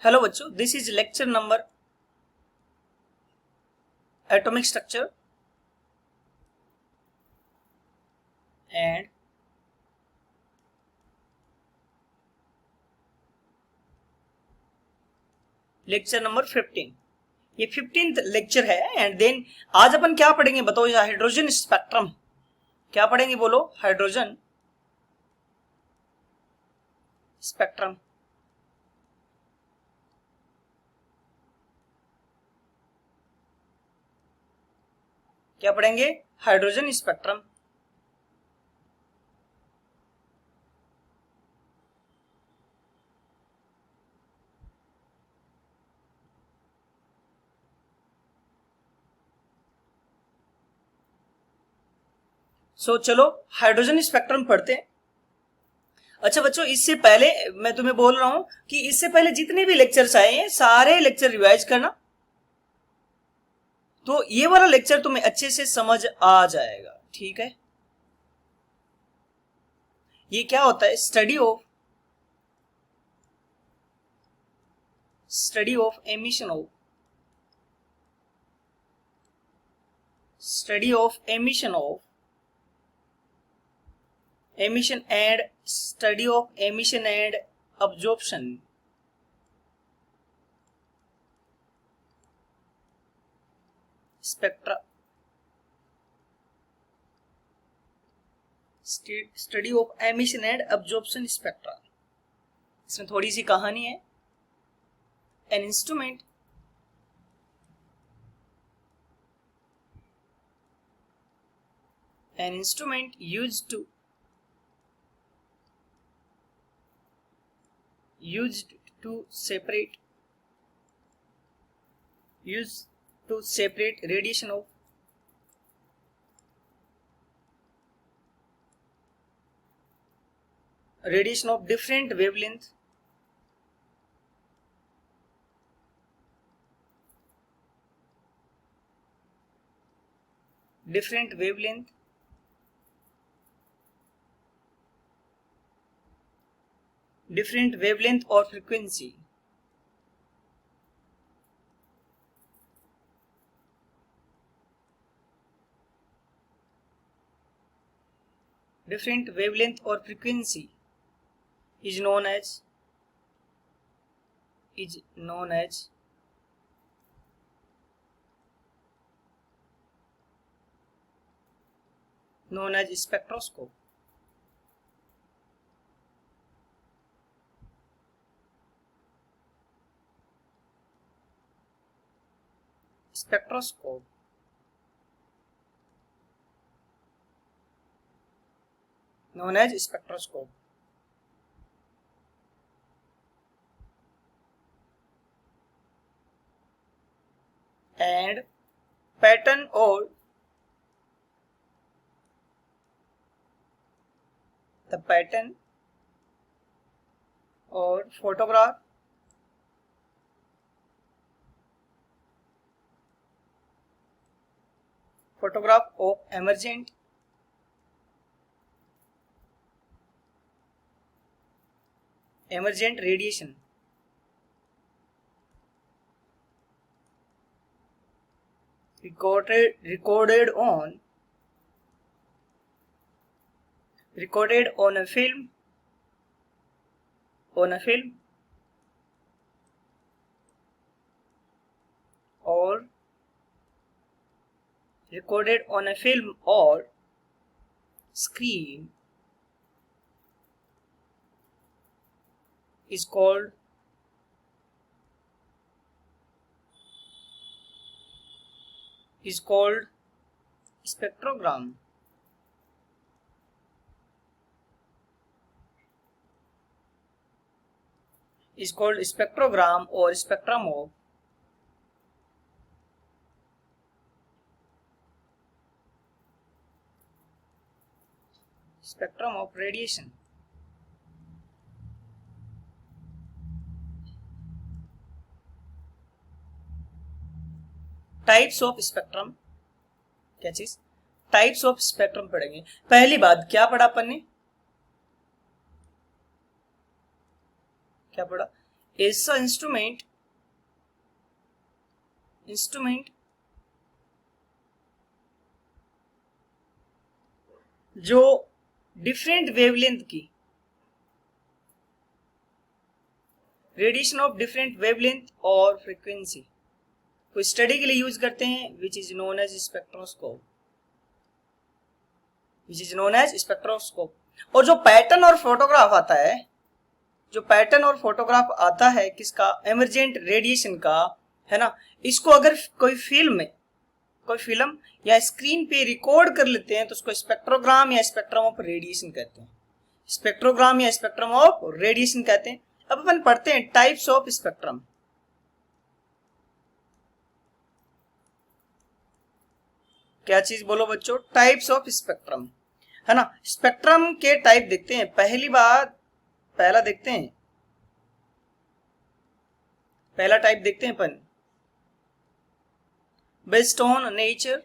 Hello बच्चों, this is lecture number atomic structure and lecture number 15। ये 15th lecture है and then आज अपन क्या पढ़ेंगे बताओ? Hydrogen spectrum. क्या पढ़ेंगे बोलो? Hydrogen spectrum. क्या पढ़ेंगे? Hydrogen spectrum. चलो हाइड्रोजन स्पेक्ट्रम पढ़ते हैं। अच्छा बच्चों, इससे पहले मैं तुम्हें बोल रहा हूं कि इससे पहले जितने भी लेक्चर्स आए हैं सारे लेक्चर रिवाइज करना, तो ये वाला लेक्चर तुम्हें अच्छे से समझ आ जाएगा। ठीक है? ये क्या होता है? Study of emission of emission and study of emission and absorption. Spectra, study of emission and absorption spectra. इसमें थोड़ी सी कहानी है। An instrument used to separate radiation of different wavelength or frequency. Different wavelength or frequency is known as spectroscope. Spectroscope known as spectroscope. And pattern or the pattern or photograph of emergent radiation recorded on a film or recorded on a film or screen is called spectrogram. Is called spectrogram or spectrum of radiation. Types of spectrum. क्या चीज? Types of spectrum पढ़ेंगे। पहली बात क्या पढ़ा अपन ने? क्या पढ़ा? ऐसा इंस्ट्रूमेंट जो डिफरेंट वेवलेंथ की रेडिएशन ऑफ डिफरेंट वेवलेंथ और फ्रीक्वेंसी को स्टडी के लिए यूज करते हैं, which is known as spectroscope. और जो पैटर्न और फोटोग्राफ आता है किसका, एमरजेंट रेडिएशन का, है ना, इसको अगर कोई फिल्म या स्क्रीन पे रिकॉर्ड कर लेते हैं तो उसको स्पेक्ट्रोग्राम या स्पेक्ट्रम ऑफ रेडिएशन कहते हैं। अब अपन पढ़ते हैं टाइप्स ऑफ स्पेक्ट्रम। क्या चीज बोलो बच्चों, टाइप्स ऑफ स्पेक्ट्रम, है ना। स्पेक्ट्रम के टाइप देखते हैं। पहला टाइप देखते हैं अपन, based on nature,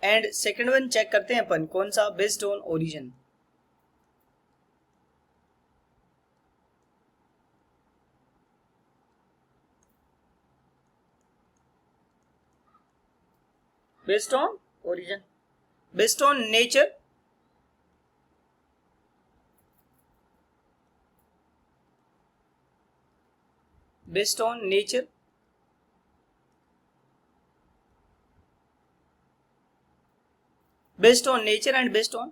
and second one check करते हैं अपन, कौन सा, based on origin. Based on nature, based on nature and based on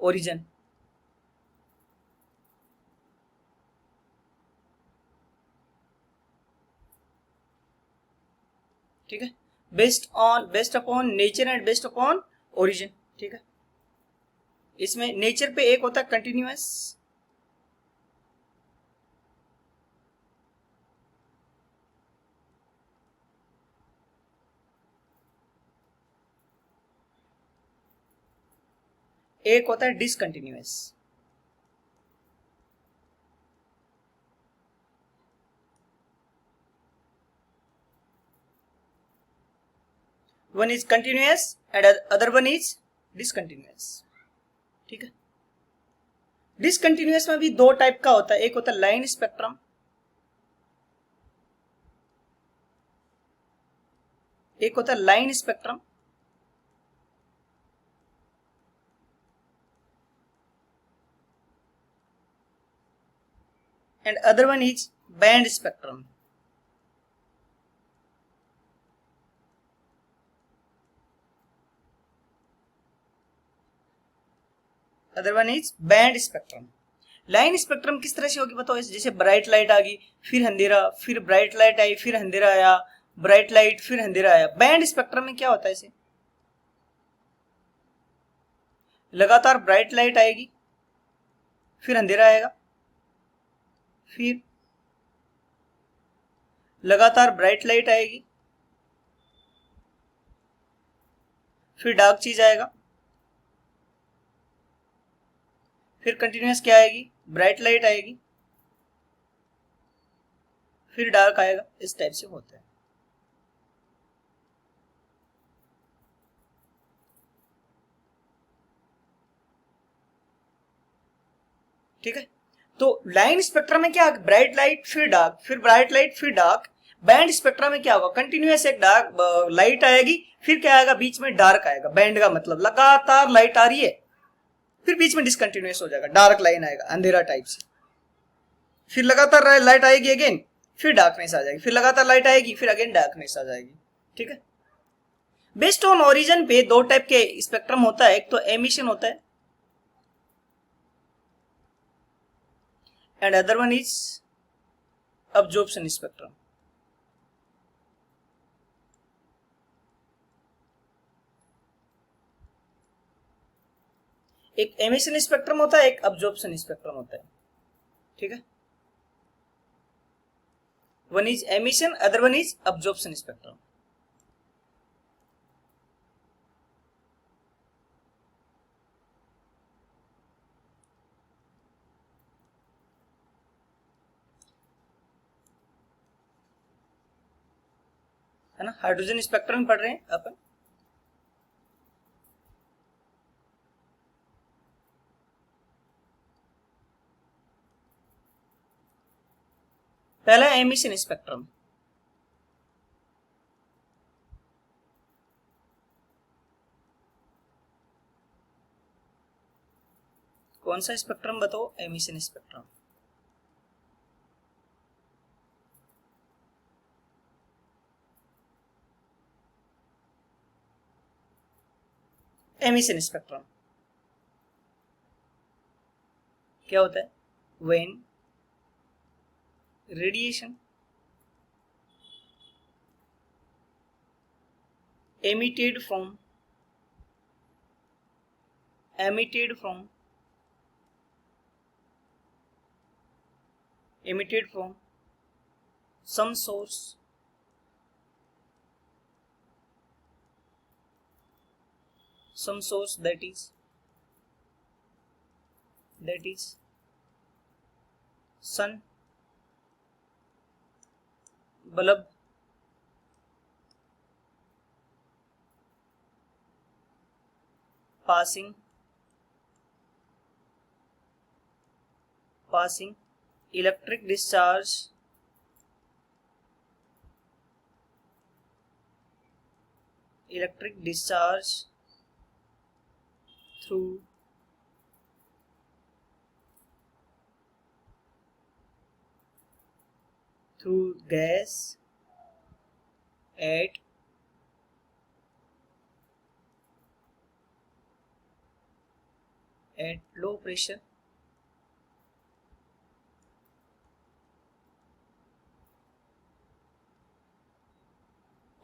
origin. ठीक है, based upon nature and based upon origin. ठीक है, इसमें नेचर पे एक होता है कंटिन्यूअस, एक होता है discontinuous. One is continuous and other one is discontinuous. ठीक है, डिसकंटिन्यूअस में भी दो टाइप का होता है, एक होता है line spectrum, and other one is band spectrum. Line spectrum किस तरह से होगी बताओ, जैसे ब्राइट लाइट आ गई, फिर अंधेरा, फिर ब्राइट लाइट आई, फिर अंधेरा आया, ब्राइट लाइट फिर अंधेरा आया। बैंड स्पेक्ट्रम में क्या होता है, इसे लगातार ब्राइट लाइट आएगी, फिर अंधेरा आएगा, फिर लगातार ब्राइट लाइट आएगी, फिर डार्क चीज आएगा, फिर कंटिन्यूअस क्या आएगी, ब्राइट लाइट आएगी, फिर डार्क आएगा। इस टाइप से होता है। ठीक है, तो लाइन स्पेक्ट्रम में क्या, ब्राइट लाइट फिर डार्क, फिर ब्राइट लाइट फिर डार्क। बैंड स्पेक्ट्रम में क्या होगा, कंटिन्यूअस एक डार्क लाइट आएगी, फिर क्या आएगा, बीच में डार्क आएगा। बैंड का मतलब लगातार लाइट आ रही है, फिर बीच में डिसकंटिन्यूअस हो जाएगा, डार्क लाइन आएगा अंधेरा टाइप से, फिर लगातार लाइट आएगी अगेन, फिर डार्कनेस आ जाएगी, फिर लगातार लाइट आएगी, फिर अगेन डार्कनेस आ जाएगी। ठीक है, बेस्ड ऑन ओरिजिन पे दो टाइप के स्पेक्ट्रम होता है, एक तो एमिशन होता है and other one is absorption spectrum. एक एमिशन स्पेक्ट्रम होता है, एक अब्जॉर्प्शन स्पेक्ट्रम होता है। ठीक है, one is emission, other one is absorption spectrum. है है ना, हाइड्रोजन स्पेक्ट्रम पढ़ रहे हैं अपन। पहला एमिशन स्पेक्ट्रम, कौन सा स्पेक्ट्रम बताओ? Emission spectrum. एमिशन स्पेक्ट्रम क्या होता है? When radiation emitted from some source that is sun, bulb, passing electric discharge through gas at low pressure,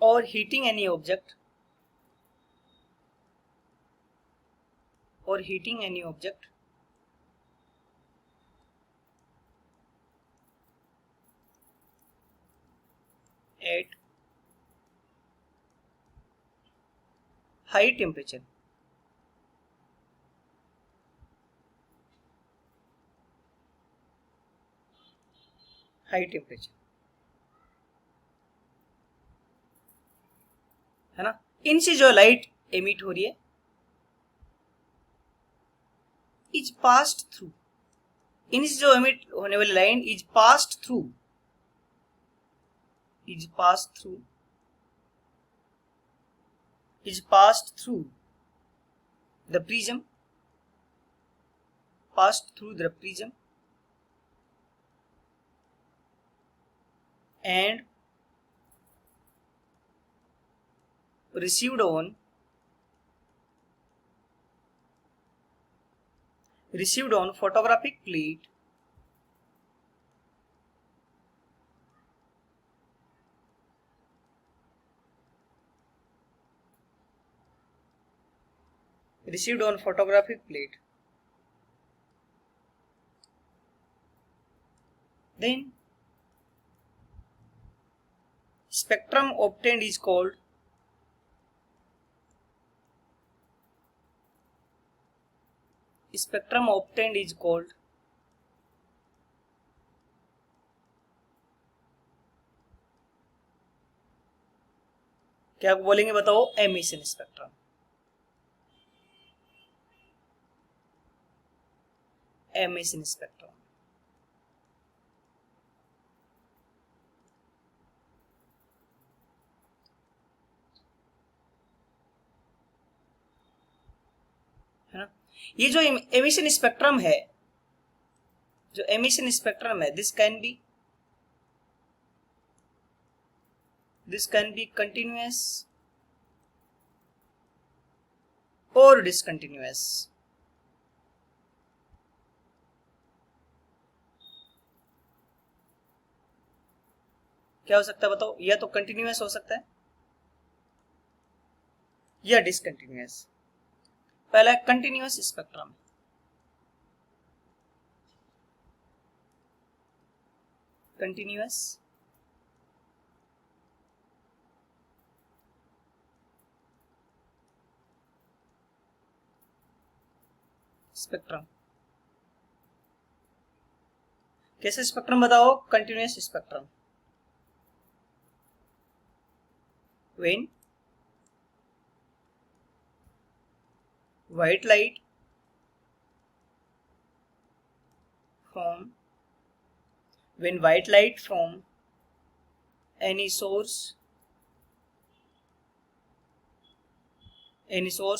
or heating any object at high temperature. है ना, इनसे जो लाइट एमिट हो रही है इज पास्ड थ्रू, इनसे जो एमिट होने वाली line is passed through the prism, and received on photographic plate then spectrum obtained is called क्या बोलेंगे बताओ? Emission spectrum. है ना, ये जो एमिशन स्पेक्ट्रम है, दिस कैन बी कंटिन्यूअस और डिसकंटिन्यूअस। क्या हो सकता है बताओ? या तो कंटिन्यूअस हो सकता है या डिसकंटिन्यूअस। पहला कंटिन्यूअस स्पेक्ट्रम, स्पेक्ट्रम कैसे स्पेक्ट्रम बताओ? Continuous spectrum when white light from any source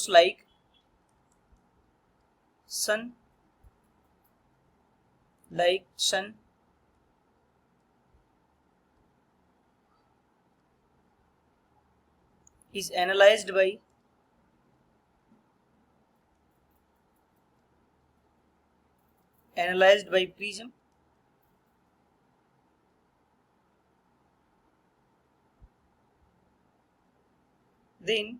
like sun is analyzed by prism, then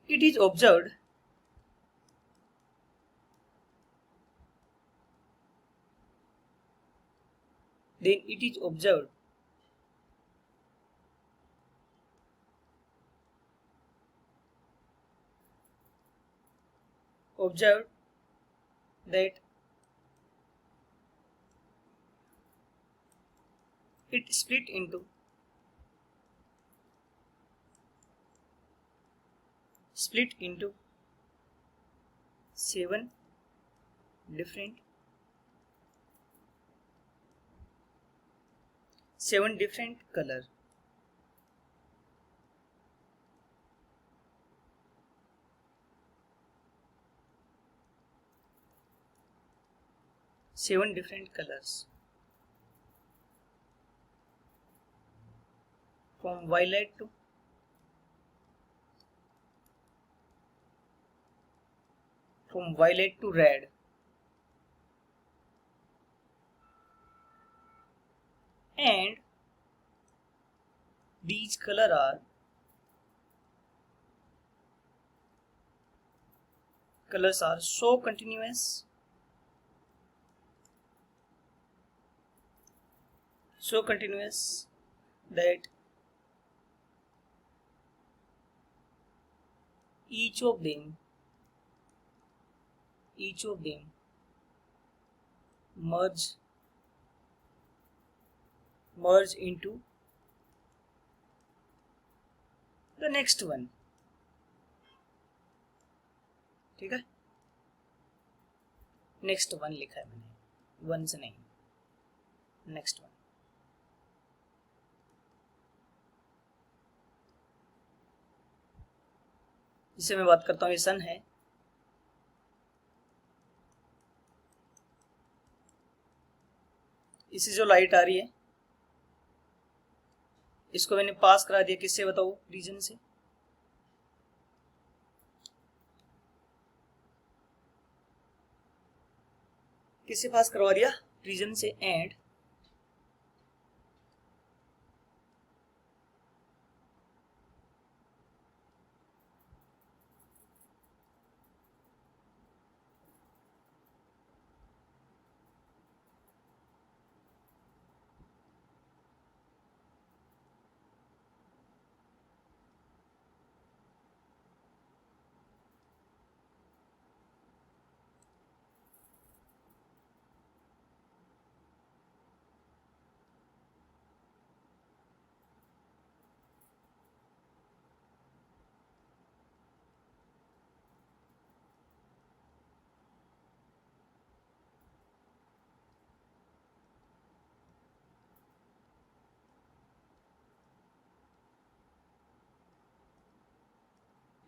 it is observed that it split into seven different color. Seven different colors, from violet to red, and these colors are so continuous that each of them merge into the next one. ठीक है, next one लिखा है मैंने, one से नहीं, next one. जिससे मैं बात करता हूँ, ये सन है. इससे जो लाइट आ रही है, इसको मैंने पास करा दिया किससे बताओ, प्रिज्म से. किससे पास करवा दिया, प्रिज्म से. एंड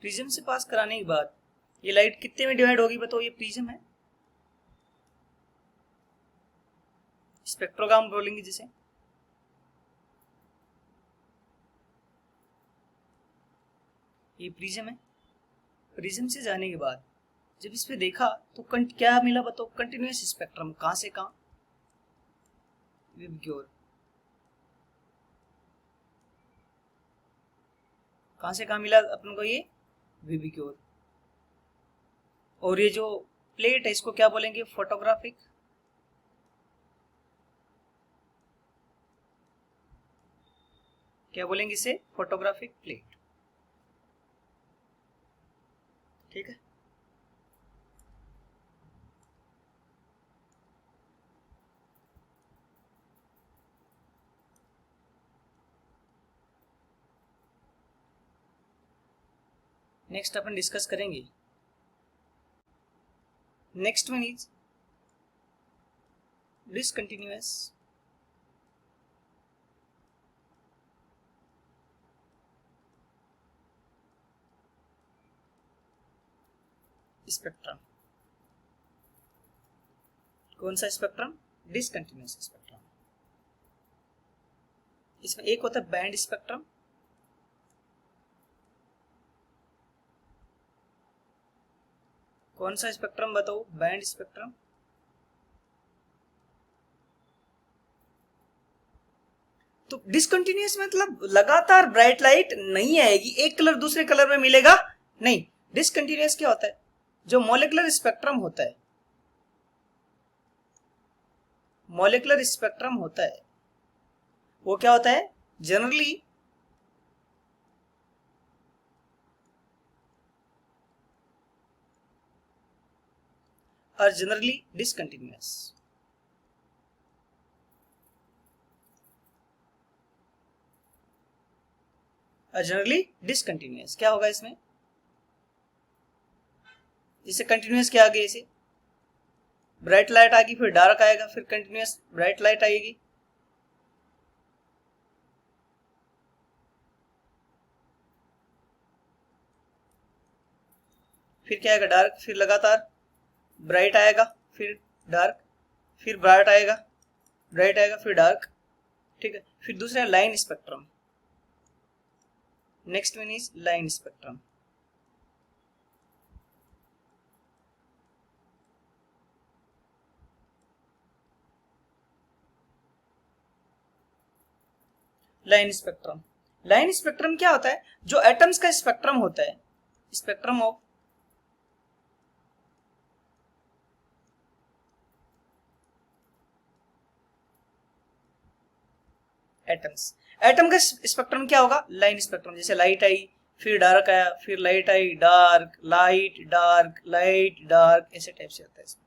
प्रिज्म से पास कराने के बाद ये लाइट कितने में डिवाइड होगी बताओ. ये प्रिज्म है, स्पेक्ट्रोग्राम बोलेंगे जिसे. ये प्रिज्म है. प्रिज्म से जाने के बाद जब इस पे देखा तो क्या मिला बताओ, कंटिन्यूअस स्पेक्ट्रम. कहां से कहां, विबग्योर. कहां से कहां मिला अपन को, ये विबग्योर. और ये जो प्लेट है इसको क्या बोलेंगे, फोटोग्राफिक. क्या बोलेंगे इसे, फोटोग्राफिक प्लेट. ठीक है। नेक्स्ट अपन डिस्कस करेंगे, next one is discontinuous spectrum. कौन सा स्पेक्ट्रम? Discontinuous spectrum. इसमें एक होता है बैंड स्पेक्ट्रम, कौन सा स्पेक्ट्रम बताओ? Band spectrum. तो डिसकंटिन्यूअस मतलब लगातार ब्राइट लाइट नहीं आएगी, एक कलर दूसरे कलर में मिलेगा नहीं। डिसकंटिन्यूअस क्या होता है? जो मॉलिक्यूलर स्पेक्ट्रम होता है, मॉलिक्यूलर स्पेक्ट्रम होता है वो क्या होता है? जनरली और जनरली डिसकंटिन्यूअस। जनरली डिसकंटिन्यूअस क्या होगा इसमें? जैसे कंटिन्यूअस के आगे ऐसे ब्राइट लाइट आएगी, फिर डार्क आएगा, फिर कंटिन्यूअस ब्राइट लाइट आएगी। फिर क्या आएगा? डार्क, फिर लगातार ब्राइट आएगा, फिर डार्क, फिर ब्राइट आएगा, ब्राइट आएगा, फिर डार्क। ठीक है। फिर दूसरा line spectrum. Next one is line spectrum. Line spectrum, line spectrum क्या होता है? जो एटम्स का स्पेक्ट्रम होता है, स्पेक्ट्रम ऑफ एटम्स। एटम का स्पेक्ट्रम क्या होगा? Line spectrum. जैसे लाइट आई, फिर डार्क आया, फिर लाइट आई, dark, light, dark, light, dark, ऐसे टाइप से होता है इसमें।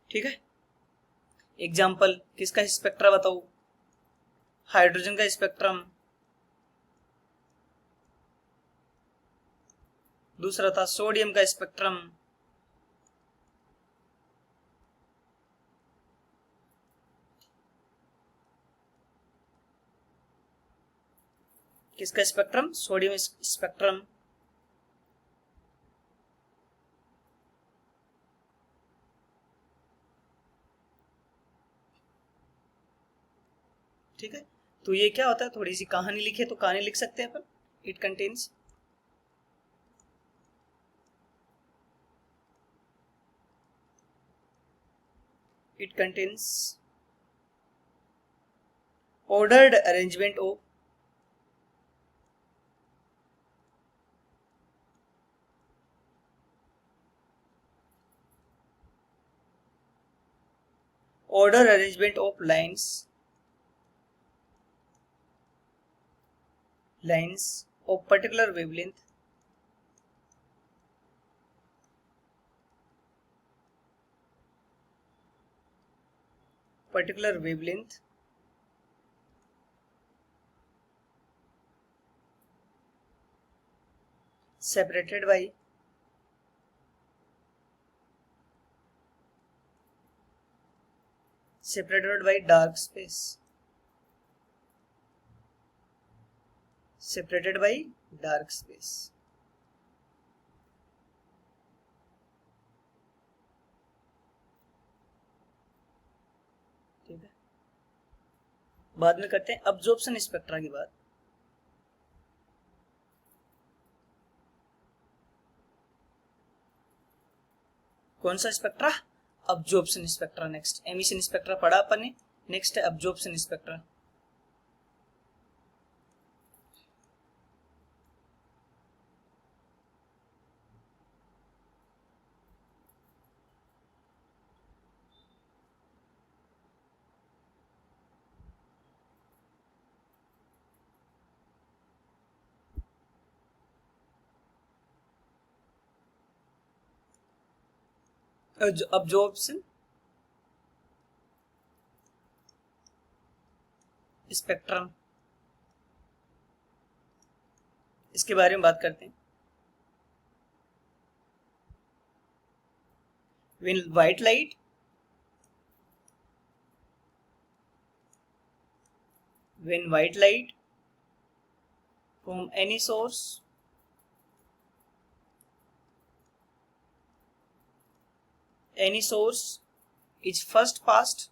ठीक है। एग्जाम्पल किसका स्पेक्ट्रा बताओ? हाइड्रोजन का स्पेक्ट्रम। दूसरा था सोडियम का स्पेक्ट्रम। किसका स्पेक्ट्रम? Sodium spectrum. ठीक है। तो ये क्या होता है? थोड़ी सी कहानी लिखे तो कहानी लिख सकते हैं अपन। It contains ordered arrangement of lines of particular wavelength separated by dark space, separated by dark space। ठीक है। बाद में करते हैं अब्जॉर्प्शन स्पेक्ट्रा की बात। कौन सा spectra? Absorption spectra. Next emission spectra पढ़ा अपन ने, नेक्स्ट है अब्जॉर्प्शन स्पेक्ट्रा। absorption स्पेक्ट्रम, इसके बारे में बात करते हैं। When white light from any source is first passed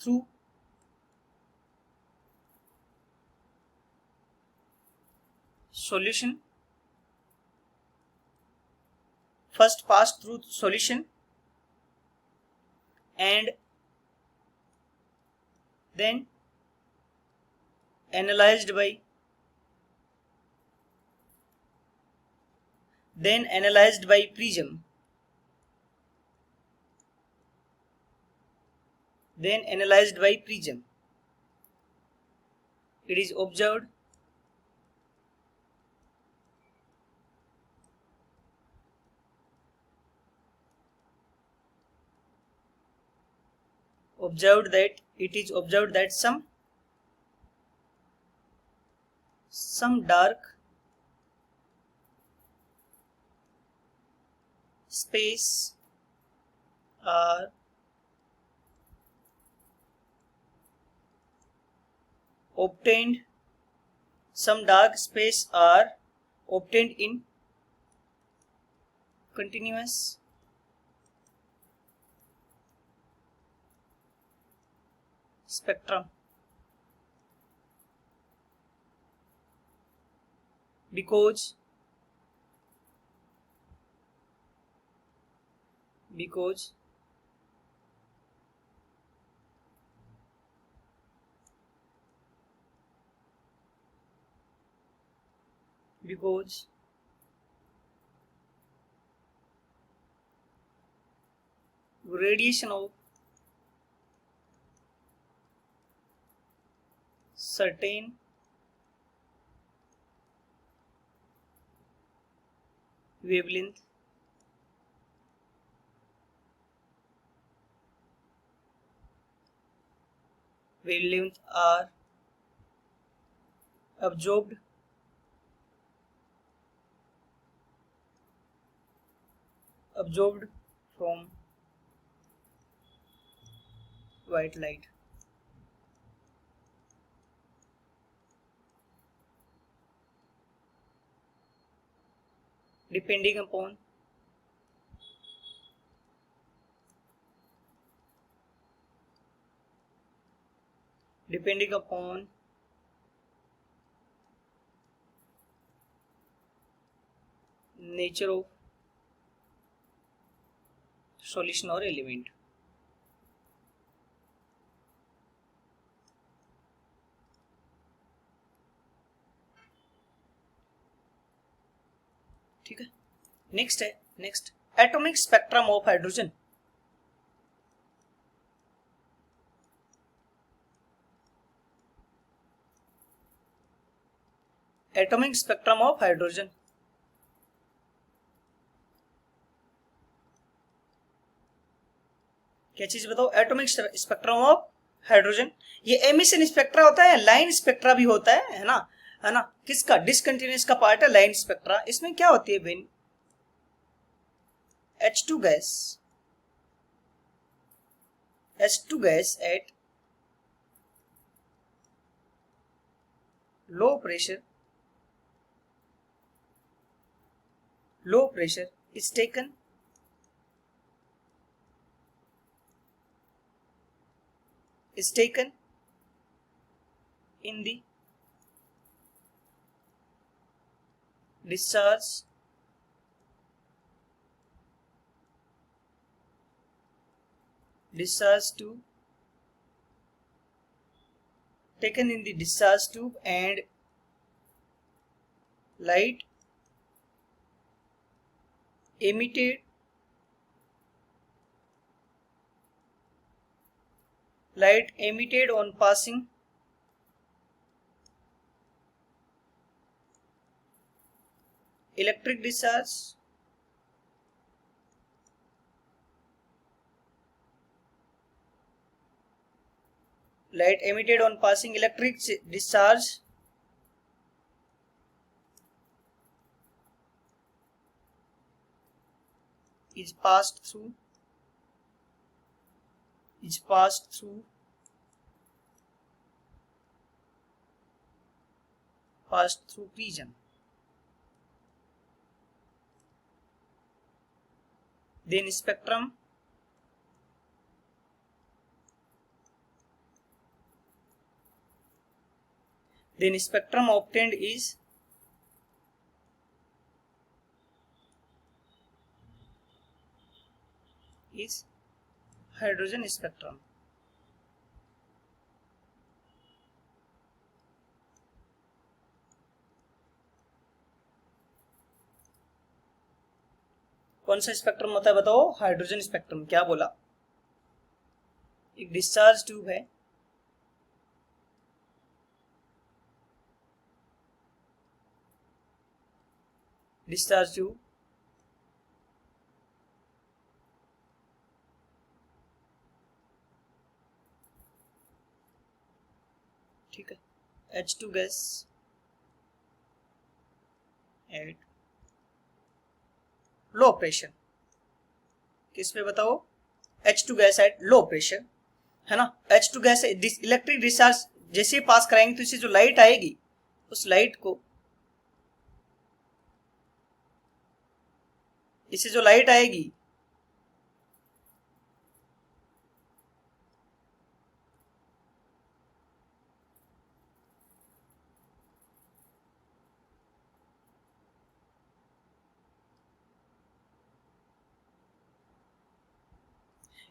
through solution, and then analyzed by prism, it is observed that some dark space are obtained in continuous spectrum because radiation of certain wavelength are absorbed from white light. Depending upon nature of solution or element. ठीक है, next atomic spectrum of hydrogen. Atomic spectrum of hydrogen, क्या चीज बताओ? Atomic spectrum of hydrogen. ये emission spectra होता है, line spectra भी होता है ना, किसका? डिसकंटिन्यूअस का पार्ट है लाइन स्पेक्ट्रा। इसमें क्या होती है? When H2 gas at low pressure is taken in the discharge tube and light emitted on passing electric discharge, light emitted on passing electric discharge is passed through prism. Then spectrum obtained is hydrogen spectrum. कौन सा spectrum होता है बताओ? Hydrogen spectrum. क्या बोला? एक discharge tube है, discharge tube ठीक है. H2 gas at low pressure. किस पे बताओ? H2 gas at low pressure, है ना. H2 गैस इलेक्ट्रिक डिस्चार्ज जैसे पास कराएंगे तो इससे जो लाइट आएगी, उस लाइट को, इससे जो लाइट आएगी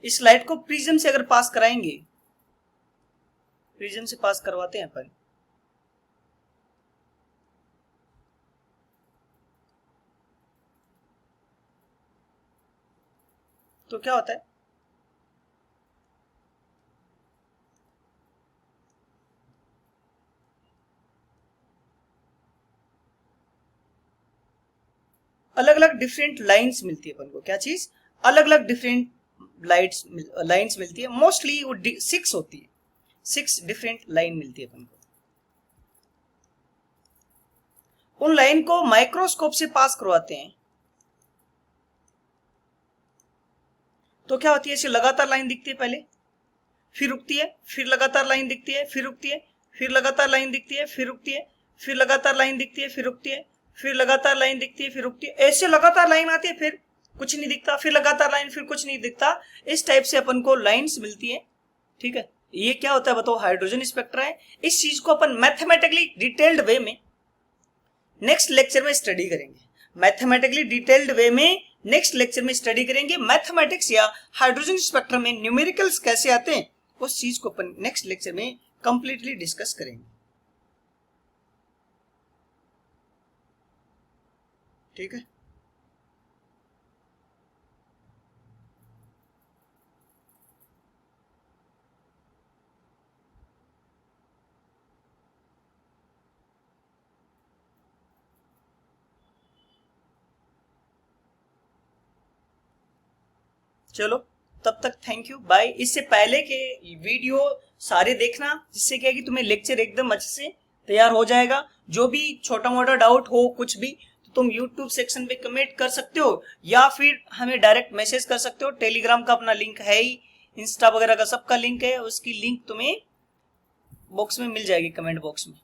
इस लाइट को प्रिज्म से अगर पास कराएंगे, प्रिज्म से पास करवाते हैं अपन, तो क्या होता है? अलग अलग डिफरेंट लाइंस मिलती है अपन को. क्या चीज? अलग अलग डिफरेंट लाइंस मिलती है. मोस्टली वो 6 होती है, 6 डिफरेंट लाइन मिलती है अपन को. उन लाइन को माइक्रोस्कोप से पास करवाते हैं तो क्या होती है? ऐसे लगातार लाइन दिखती है, पहले फिर रुकती है, फिर लगातार लाइन दिखती है, फिर रुकती है, फिर लगातार लाइन दिखती है, फिर रुकती है, फिर लगातार लाइन दिखती है, फिर रुकती है, फिर लगातार लाइन दिखती है, फिर रुकती है. ऐसे लगातार लाइन आती है, फिर कुछ नहीं दिखता, फिर लगातार लाइन, फिर कुछ नहीं दिखता. इस टाइप से अपन को लाइंस मिलती है. ठीक है. ये क्या होता है बताओ? हाइड्रोजन स्पेक्ट्रा है. इस चीज को अपन मैथमेटिकली डिटेल्ड वे में नेक्स्ट लेक्चर में स्टडी करेंगे. मैथमेटिकली डिटेल्ड वे में नेक्स्ट लेक्चर में स्टडी करेंगे. मैथमेटिक्स या हाइड्रोजन स्पेक्ट्रम में न्यूमेरिकल्स कैसे आते हैं, उस चीज को अपन नेक्स्ट लेक्चर में कंप्लीटली डिस्कस करेंगे. ठीक है. चलो तब तक थैंक यू, बाय. इससे पहले के वीडियो सारे देखना, जिससे क्या है कि तुम्हें लेक्चर एकदम अच्छे से तैयार हो जाएगा. जो भी छोटा मोटा डाउट हो कुछ भी, तो तुम YouTube सेक्शन पे कमेंट कर सकते हो या फिर हमें डायरेक्ट मैसेज कर सकते हो. टेलीग्राम का अपना लिंक है ही, इंस्टा वगैरह का सबका लिंक है, उसकी लिंक तुम्हें बॉक्स में मिल जाएगी, कमेंट बॉक्स में.